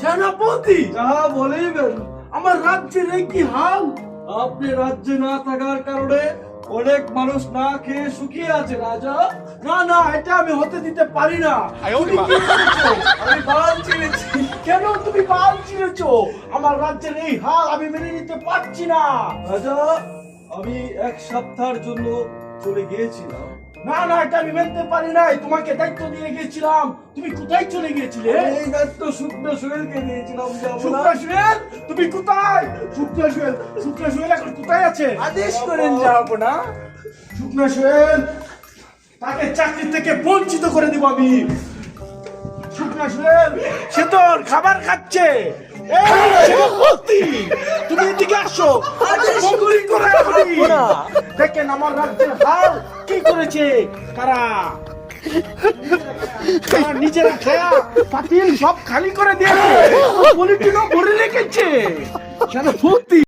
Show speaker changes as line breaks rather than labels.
সেনাপতি,
যাহা বলিবেন।
আমার রাজ্যের এই কি হাল?
আপনি রাজ্যে না থাকার কারণে অনেক মানুষ না খেয়ে শুকিয়ে আছে রাজা।
না না, এটা আমি হতে দিতে পারি না। তুমি কি করেছো?
আমি বাল ছিঁড়েছি।
কেন তুমি বাল ছিঁড়েছো? আমার রাজ্যের এই হাল আমি মেনে নিতে পারছি না।
রাজা, আমি এক সপ্তাহের জন্য চলে গিয়েছিলাম।
না না, এটা আমি মানতে পারি নাই। তোমাকে দায়িত্ব দিয়ে গেছিলাম, তুমি কোথায় চলে গিয়েছিলে?
এই দায়িত্ব শুকনো সোহেলকে দিয়েছিলাম। যাবো না।
শুক্লা সুয়েল, তুমি কোথায়? শুক্লা সুয়েল, শুক্লা সুয়েল এখন কোথায় আছে?
আদেশ করেন যাবো না।
শুক্লা সুয়েল, তাকে চাকরি থেকে বঞ্চিত করে দিব আমি। শুক্লা সুয়েল, সে তোর খাবার খাচ্ছে। এই সেনাপতি, তুমি এদিকে আসো। বন্দী করে রাখবি। দেখেন আমার রাজ্যের হাল কি করেছে কারা। তারা নিজেরা খায়া পাতিল সব খালি করে দিয়েছে, পলিটিনও ভরে রেখেছে। সেনাপতি